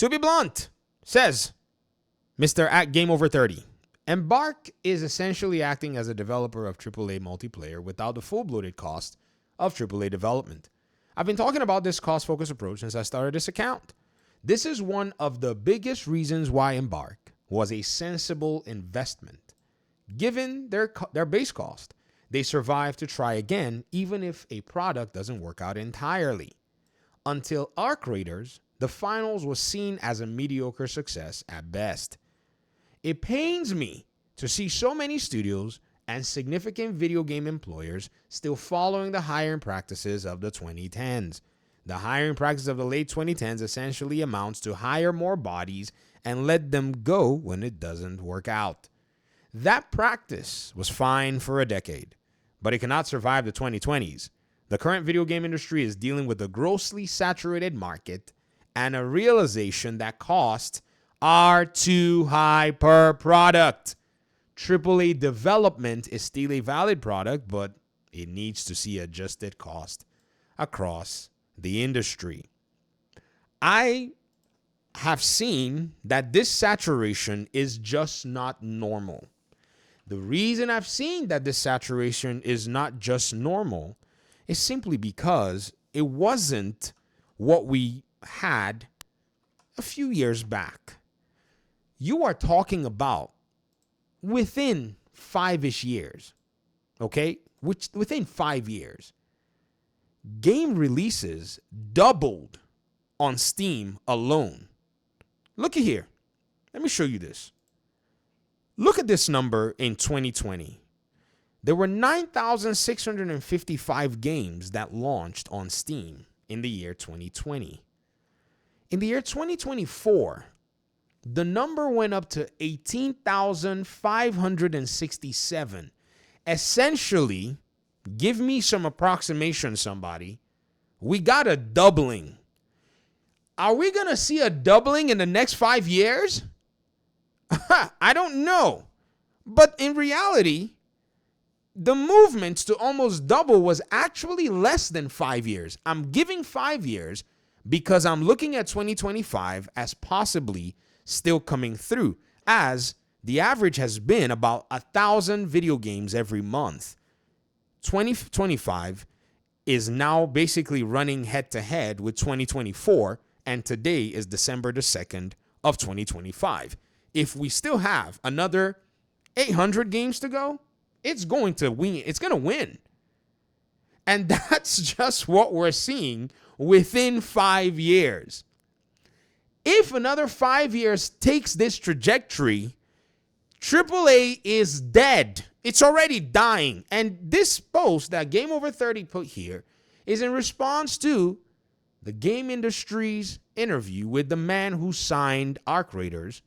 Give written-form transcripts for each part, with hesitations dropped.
To be blunt, says Mr. at Game Over 30, Embark is essentially acting as a developer of AAA multiplayer without the full-bloated cost of AAA development. I've been talking about this cost-focused approach since I started this account. This is one of the biggest reasons why Embark was a sensible investment. Given their base cost, they survive to try again even if a product doesn't work out entirely. Until Arc Raiders, the finals was seen as a mediocre success at best. It pains me to see so many studios and significant video game employers still following the hiring practices of the 2010s. The hiring practice of the late 2010s essentially amounts to hire more bodies and let them go when it doesn't work out. That practice was fine for a decade, but it cannot survive the 2020s. The current video game industry is dealing with a grossly saturated market and a realization that costs are too high per product. AAA development is still a valid product, but it needs to see adjusted cost across the industry. I have seen that this saturation is just not normal. The reason I've seen that this saturation is not just normal is simply because it wasn't what we had a few years back. You are talking about within 5-ish years, okay? Within 5 years, game releases doubled on Steam alone. Look at here. Let me show you this. Look at this number in 2020. There were 9,655 games that launched on Steam in the year 2020. In the year 2024, the number went up to 18,567. Essentially, give me some approximation, somebody. We got a doubling. Are we going to see a doubling in the next 5 years? I don't know. But in reality, the movement to almost double was actually less than 5 years. I'm giving 5 years because I'm looking at 2025 as possibly still coming through, as the average has been about 1,000 video games every month. 2025 is now basically running head-to-head with 2024, and today is December the 2nd of 2025. If we still have another 800 games to go, it's going to win. It's going to win. And that's just what we're seeing within 5 years. If another 5 years takes this trajectory, AAA is dead. It's already dying. And this post that Game Over 30 put here is in response to the game industry's interview with the man who signed Arc Raiders,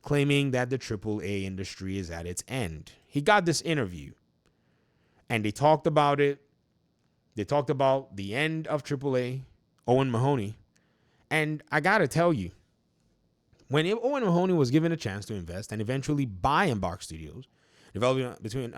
claiming that the AAA industry is at its end. He got this interview, and they talked about it. They talked about the end of AAA, Owen Mahoney. And I got to tell you, when Owen Mahoney was given a chance to invest and eventually buy Embark Studios, developing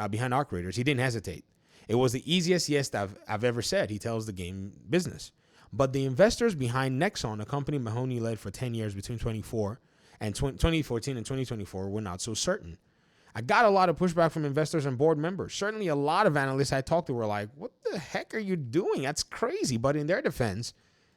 behind Arc Raiders, he didn't hesitate. It was the easiest yes I've ever said, he tells the game business. But the investors behind Nexon, a company Mahoney led for 10 years between 2014 and 2024, were not so certain. I got a lot of pushback from investors and board members. Certainly a lot of analysts I talked to were like, what the heck are you doing? That's crazy. But in their defense,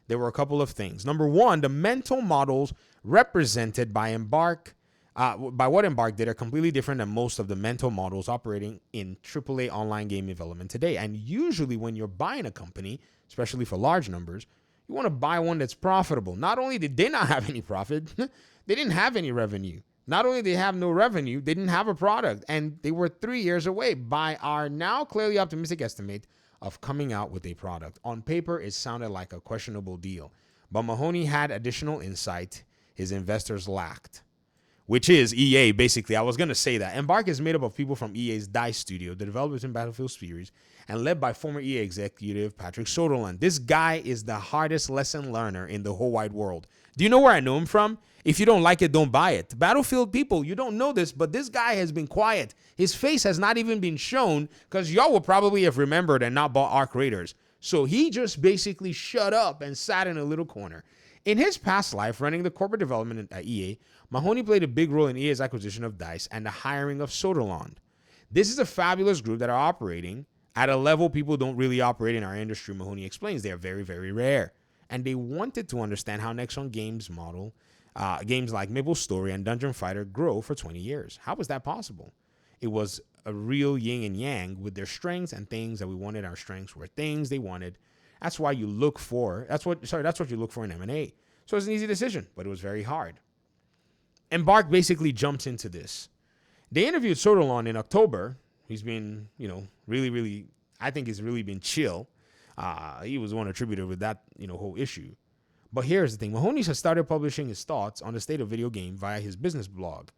there were a couple of things. Number one, the mental models represented by Embark, by what Embark did, are completely different than most of the mental models operating in AAA online game development today. And usually when you're buying a company, especially for large numbers, you want to buy one that's profitable. Not only did they not have any profit, they didn't have any revenue. Not only did they have no revenue, they didn't have a product. And they were 3 years away by our now clearly optimistic estimate of coming out with a product. On paper, it sounded like a questionable deal. But Mahoney had additional insight his investors lacked, which is EA, basically. I was going to say that. Embark is made up of people from EA's DICE studio, the developers in Battlefield series, and led by former EA executive Patrick Soderlund. This guy is the hardest lesson learner in the whole wide world. Do you know where I know him from? If you don't like it, don't buy it. Battlefield people, you don't know this, but this guy has been quiet. His face has not even been shown because y'all will probably have remembered and not bought Arc Raiders. So he just basically shut up and sat in a little corner. In his past life running the corporate development at EA, Mahoney played a big role in EA's acquisition of DICE and the hiring of Soderlund. This is a fabulous group that are operating at a level people don't really operate in our industry, Mahoney explains. They are very, very rare. And they wanted to understand how Nexon Games model, games like Maple Story and Dungeon Fighter grow for 20 years. How was that possible? It was a real yin and yang with their strengths and things that we wanted. Our strengths were things they wanted. That's why you look for, that's what you look for in M&A. So it's an easy decision, but it was very hard. Embark basically jumps into this. They interviewed Soderlund in October. He's been, really, I think he's really been chill. He was one attributed with that, whole issue. But here's the thing. Mahoney has started publishing his thoughts on the state of video game via his business blog.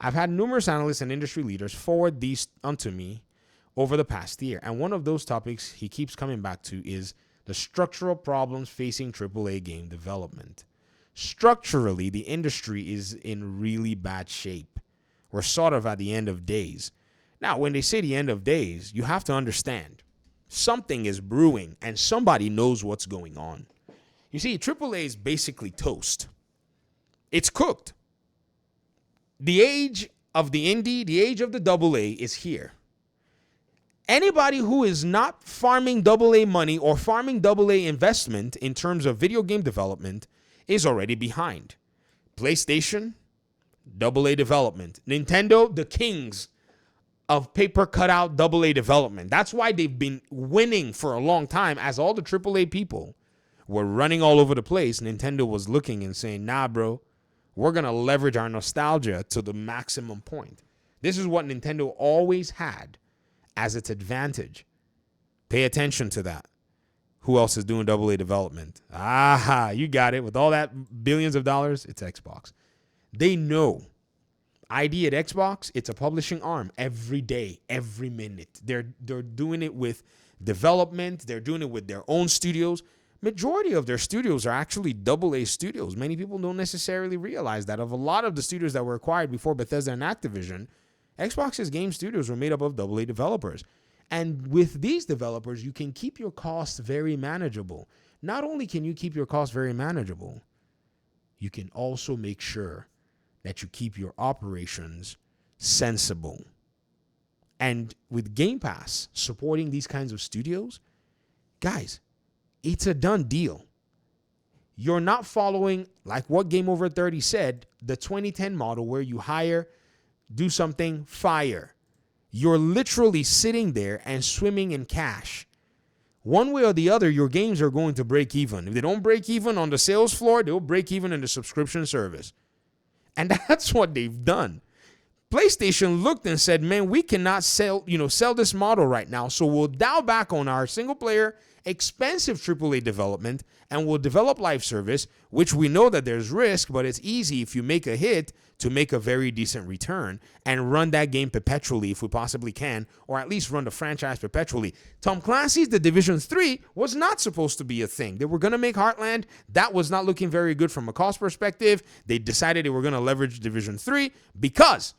I've had numerous analysts and industry leaders forward these unto me over the past year. And one of those topics he keeps coming back to is the structural problems facing AAA game development. Structurally, the industry is in really bad shape. We're sort of at the end of days. Now, when they say the end of days, you have to understand something is brewing and somebody knows what's going on. You see, AAA is basically toast. It's cooked. The age of the indie, the age of the AA is here. Anybody who is not farming AA money or farming AA investment in terms of video game development is already behind. PlayStation, AA development. Nintendo, the kings of paper cutout AA development. That's why they've been winning for a long time. As all the AAA people were running all over the place, Nintendo was looking and saying, nah, bro, we're going to leverage our nostalgia to the maximum point. This is what Nintendo always had as its advantage. Pay attention to that. Who else is doing AA development? Aha, you got it. With all that billions of dollars, it's Xbox. They know. ID at Xbox, it's a publishing arm every day, every minute. They're doing it with development. They're doing it with their own studios. Majority of their studios are actually AA studios. Many people don't necessarily realize that. Of a lot of the studios that were acquired before Bethesda and Activision, Xbox's game studios were made up of AA developers. And with these developers, you can keep your costs very manageable. Not only can you keep your costs very manageable, you can also make sure that you keep your operations sensible. And with Game Pass supporting these kinds of studios, guys, it's a done deal. You're not following, like what Game Over 30 said, the 2010 model where you hire, do something, fire. You're literally sitting there and swimming in cash. One way or the other, your games are going to break even. If they don't break even on the sales floor, they'll break even in the subscription service. And that's what they've done. PlayStation looked and said, man, we cannot sell this model right now. So we'll dial back on our single player, expensive AAA development, and we'll develop live service, which we know that there's risk, but it's easy if you make a hit to make a very decent return and run that game perpetually if we possibly can, or at least run the franchise perpetually. Tom Clancy's The Division 3 was not supposed to be a thing. They were going to make Heartland. That was not looking very good from a cost perspective. They decided they were going to leverage Division 3 because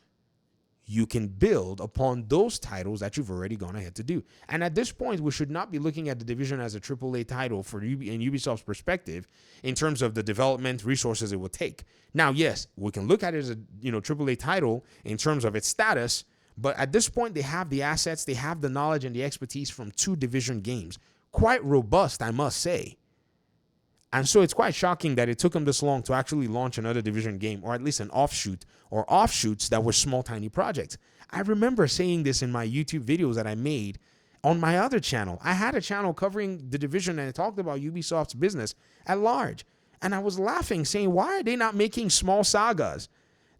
you can build upon those titles that you've already gone ahead to do. And at this point, we should not be looking at The Division as a AAA title for in Ubisoft's perspective in terms of the development resources it will take. Now, yes, we can look at it as a AAA title in terms of its status, but at this point, they have the assets, they have the knowledge and the expertise from 2 Division games. Quite robust, I must say. And so it's quite shocking that it took them this long to actually launch another Division game, or at least an offshoot or offshoots that were small, tiny projects. I remember saying this in my YouTube videos that I made on my other channel. I had a channel covering The Division and I talked about Ubisoft's business at large. And I was laughing, saying, why are they not making small sagas?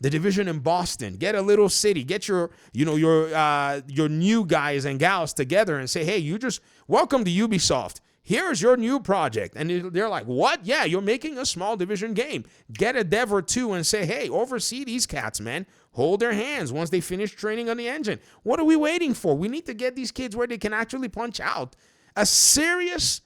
The Division in Boston, get a little city, get your new guys and gals together and say, hey, you just welcome to Ubisoft. Here's your new project. And they're like, what? Yeah, you're making a small Division game. Get a dev or 2 and say, hey, oversee these cats, man. Hold their hands once they finish training on the engine. What are we waiting for? We need to get these kids where they can actually punch out a serious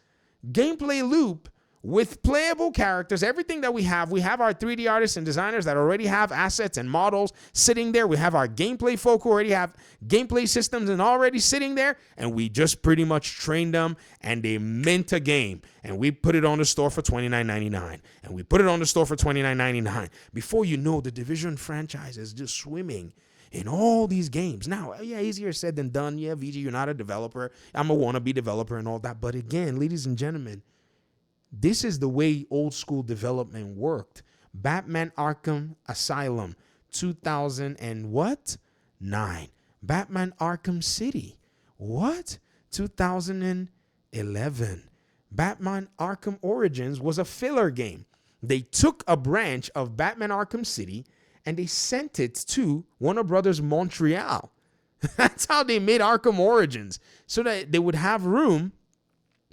gameplay loop with playable characters, everything that we have our 3D artists and designers that already have assets and models sitting there. We have our gameplay folk who already have gameplay systems and already sitting there, and we just pretty much trained them, and they mint a game, and we put it on the store for $29.99, and we put it on the store for $29.99. Before you know, the Division franchise is just swimming in all these games. Now, yeah, easier said than done. Yeah, VG, you're not a developer. I'm a wannabe developer and all that. But again, ladies and gentlemen, this is the way old school development worked. Batman Arkham Asylum, 2000 and what? 9. Batman Arkham City, what? 2011. Batman Arkham Origins was a filler game. They took a branch of Batman Arkham City and they sent it to Warner Brothers Montreal. That's how they made Arkham Origins, so that they would have room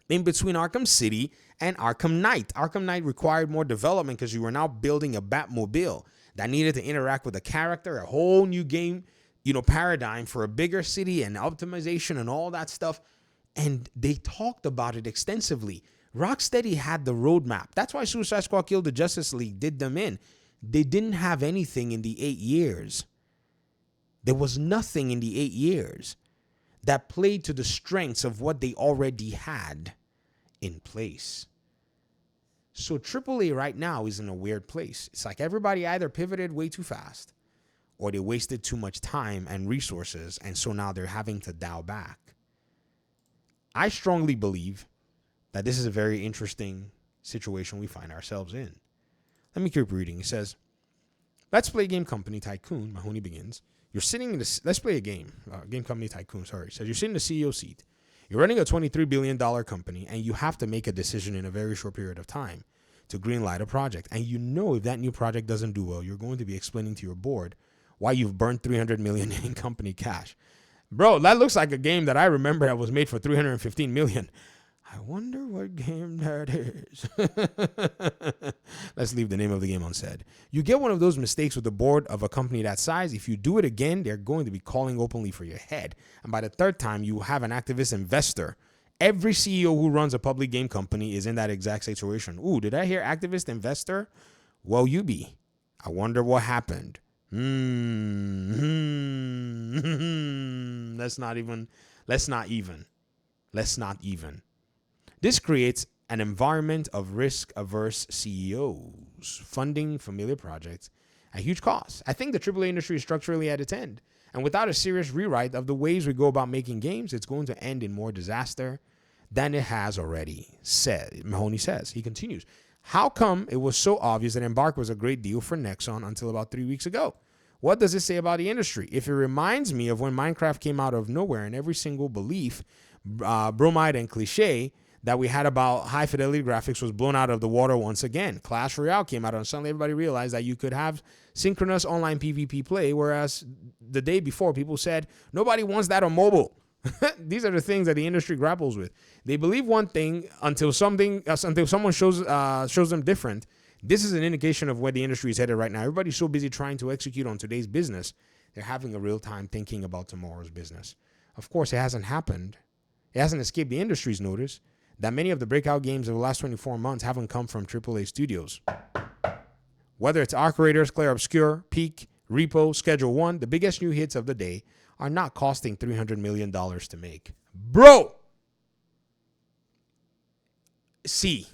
in between Arkham City and Arkham Knight. Arkham Knight required more development because you were now building a Batmobile that needed to interact with a character, a whole new game, paradigm for a bigger city and optimization and all that stuff. And they talked about it extensively. Rocksteady had the roadmap. That's why Suicide Squad Kill the Justice League did them in. They didn't have anything in the 8 years. There was nothing in the 8 years that played to the strengths of what they already had in place. So AAA right now is in a weird place. It's like everybody either pivoted way too fast or they wasted too much time and resources, and so now they're having to dial back. I strongly believe that this is a very interesting situation we find ourselves in. Let me keep reading. It says, Let's Play Game Company Tycoon, Mahoney begins. You're sitting in the, let's play a game. Game Company Tycoon, sorry. It says you're sitting in the CEO seat. You're running a $23 billion company, and you have to make a decision in a very short period of time to greenlight a project. And you know if that new project doesn't do well, you're going to be explaining to your board why you've burned $300 million in company cash. Bro, that looks like a game that I remember that was made for $315 million. I wonder what game that is. Let's leave the name of the game unsaid. You get one of those mistakes with the board of a company that size. If you do it again, they're going to be calling openly for your head. And by the third time, you have an activist investor. Every CEO who runs a public game company is in that exact situation. Ooh, did I hear activist investor? Well, you be. I wonder what happened. Let's not even. This creates an environment of risk-averse CEOs funding familiar projects at huge costs. I think the AAA industry is structurally at its end. And without a serious rewrite of the ways we go about making games, it's going to end in more disaster than it has already, said Mahoney says. He continues, how come it was so obvious that Embark was a great deal for Nexon until about 3 weeks ago? What does it say about the industry? If it reminds me of when Minecraft came out of nowhere and every single belief, bromide and cliche that we had about high fidelity graphics was blown out of the water once again. Clash Royale came out and suddenly everybody realized that you could have synchronous online PvP play, whereas the day before people said nobody wants that on mobile. These are the things that the industry grapples with. They believe one thing until someone shows them different. This is an indication of where the industry is headed right now. Everybody's so busy trying to execute on today's business, they're having a real time thinking about tomorrow's business. Of course, it hasn't happened. It hasn't escaped the industry's notice that many of the breakout games of the last 24 months haven't come from AAA studios. Whether it's Arc Raiders, Clair Obscur, Peak, Repo, Schedule 1, the biggest new hits of the day are not costing $300 million to make. Bro! See,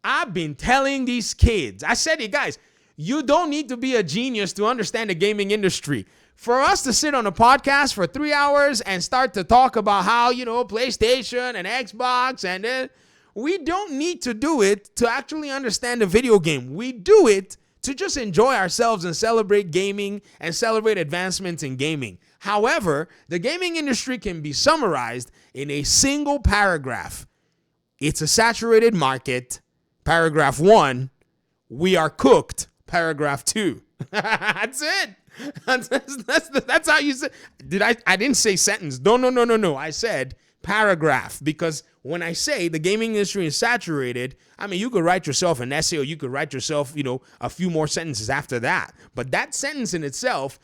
I've been telling these kids, I said it, guys, you don't need to be a genius to understand the gaming industry. For us to sit on a podcast for 3 hours and start to talk about how, PlayStation and Xbox, and then we don't need to do it to actually understand the video game. We do it to just enjoy ourselves and celebrate gaming and celebrate advancements in gaming. However, the gaming industry can be summarized in a single paragraph. It's a saturated market. Paragraph 1, we are cooked. Paragraph 2. That's it. That's how you say. I didn't say sentence. No. I said paragraph, because when I say the gaming industry is saturated, I mean, you could write yourself an essay, or you could write yourself, a few more sentences after that. But that sentence in itself,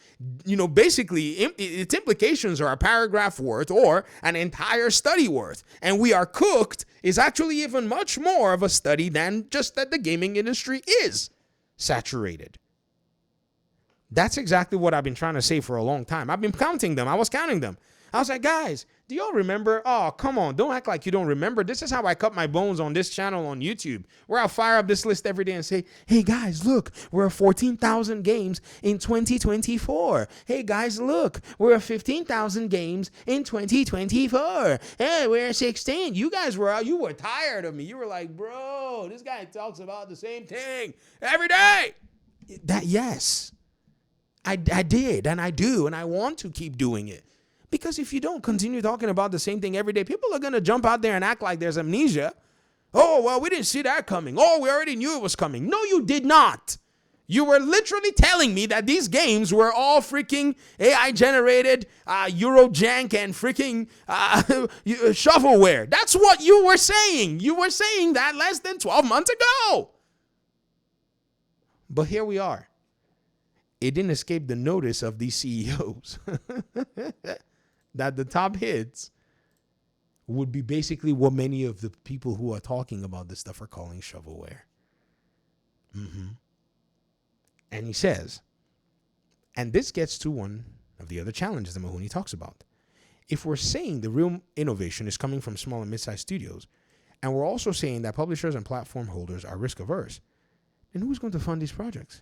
basically its implications are a paragraph worth or an entire study worth. And We Are Cooked is actually even much more of a study than just that the gaming industry is saturated. That's exactly what I've been trying to say for a long time. I've been counting them. I was counting them. I was like, guys, do y'all remember? Oh, come on. Don't act like you don't remember. This is how I cut my bones on this channel on YouTube, where I'll fire up this list every day and say, hey, guys, look, we're at 14,000 games in 2024. Hey, guys, look, we're at 15,000 games in 2024. Hey, we're at 16. You guys you were tired of me. You were like, bro, this guy talks about the same thing every day. Yes, I did, and I do, and I want to keep doing it. Because if you don't continue talking about the same thing every day, people are going to jump out there and act like there's amnesia. Oh, well, we didn't see that coming. Oh, we already knew it was coming. No, you did not. You were literally telling me that these games were all freaking AI-generated Eurojank and freaking shovelware. That's what you were saying. You were saying that less than 12 months ago. But here we are. It didn't escape the notice of these CEOs that the top hits would be basically what many of the people who are talking about this stuff are calling shovelware. And he says, and this gets to one of the other challenges that Mahoney talks about. If we're saying the real innovation is coming from small and mid-sized studios, and we're also saying that publishers and platform holders are risk averse, then who's going to fund these projects?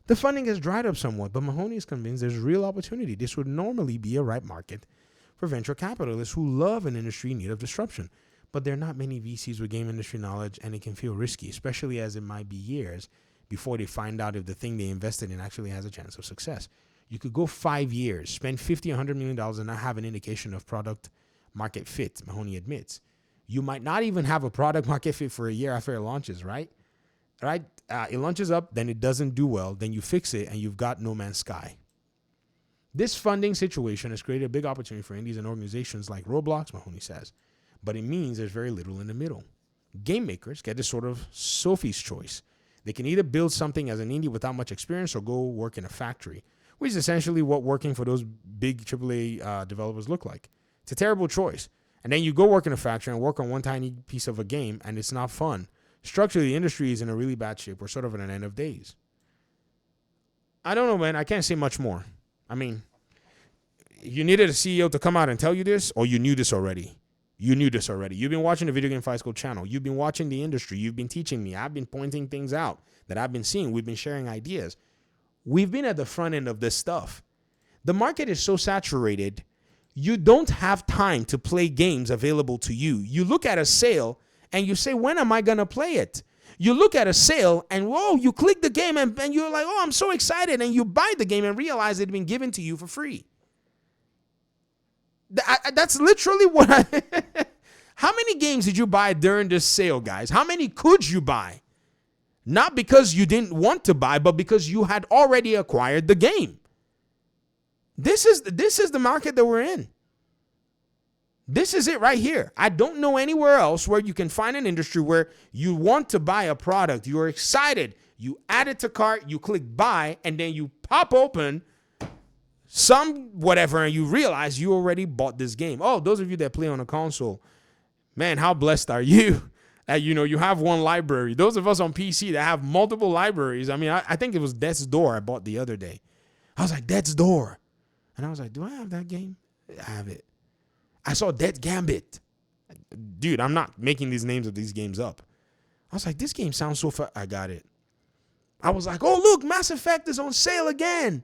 The funding has dried up somewhat, but Mahoney is convinced there's real opportunity. This would normally be a ripe market for venture capitalists who love an industry in need of disruption. But there are not many VCs with game industry knowledge, and it can feel risky, especially as it might be years before they find out if the thing they invested in actually has a chance of success. You could go 5 years, spend $50, $100 million, and not have an indication of product market fit, Mahoney admits. You might not even have a product market fit for a year after it launches, right? It launches up, then it doesn't do well, then you fix it, and you've got no man's sky. This funding situation has created a big opportunity for indies and organizations like Roblox, Mahoney says, but it means there's very little in the middle. Game makers get this sort of Sophie's choice. They can either build something as an indie without much experience or go work in a factory, which is essentially what working for those big AAA developers look like. It's a terrible choice. And then you go work in a factory and work on one tiny piece of a game, and it's not fun. Structurally, the industry is in a really bad shape. We're sort of at an end of days. I don't know, man. I can't say much more. I mean, you needed a CEO to come out and tell you this, or you knew this already. You knew this already. You've been watching the Video Game Fight School channel. You've been watching the industry. You've been teaching me. I've been pointing things out that I've been seeing. We've been sharing ideas. We've been at the front end of this stuff. The market is so saturated, you don't have time to play games available to you. You look at a sale and you say, when am I going to play it? You look at a sale and, whoa, you click the game and you're like, oh, I'm so excited. And you buy the game and realize it's been given to you for free. That's literally what How many games did you buy during this sale, guys? How many could you buy? Not because you didn't want to buy, but because you had already acquired the game. This is the market that we're in. This is it right here. I don't know anywhere else where you can find an industry where you want to buy a product, you're excited, you add it to cart, you click buy, and then you pop open some whatever and you realize you already bought this game. Oh, those of you that play on a console, man, how blessed are you that, you have one library. Those of us on PC that have multiple libraries. I mean, I think it was Death's Door I bought the other day. I was like, Death's Door. And I was like, do I have that game? I have it. I saw Death Gambit. Dude, I'm not making these names of these games up. I was like, this game sounds so fun. I got it. I was like, oh, look, Mass Effect is on sale again.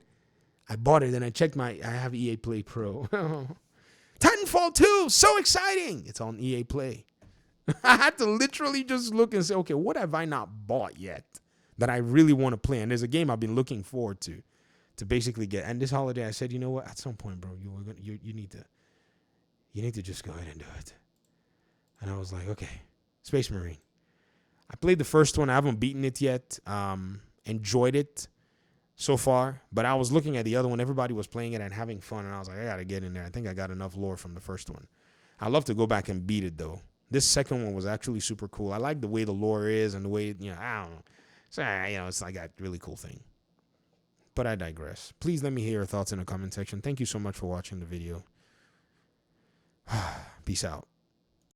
I bought it and I checked I have EA Play Pro. Titanfall 2, so exciting. It's on EA Play. I had to literally just look and say, okay, what have I not bought yet that I really want to play? And there's a game I've been looking forward to basically get. And this holiday, I said, you know what? At some point, bro, you need to just go ahead and do it. And I was like, okay, Space Marine. I played the first one. I haven't beaten it yet. Enjoyed it so far. But I was looking at the other one. Everybody was playing it and having fun. And I was like, I got to get in there. I think I got enough lore from the first one. I'd love to go back and beat it though. This second one was actually super cool. I like the way the lore is and the way, I don't know. So, it's like a really cool thing. But I digress. Please let me hear your thoughts in the comment section. Thank you so much for watching the video. Peace out.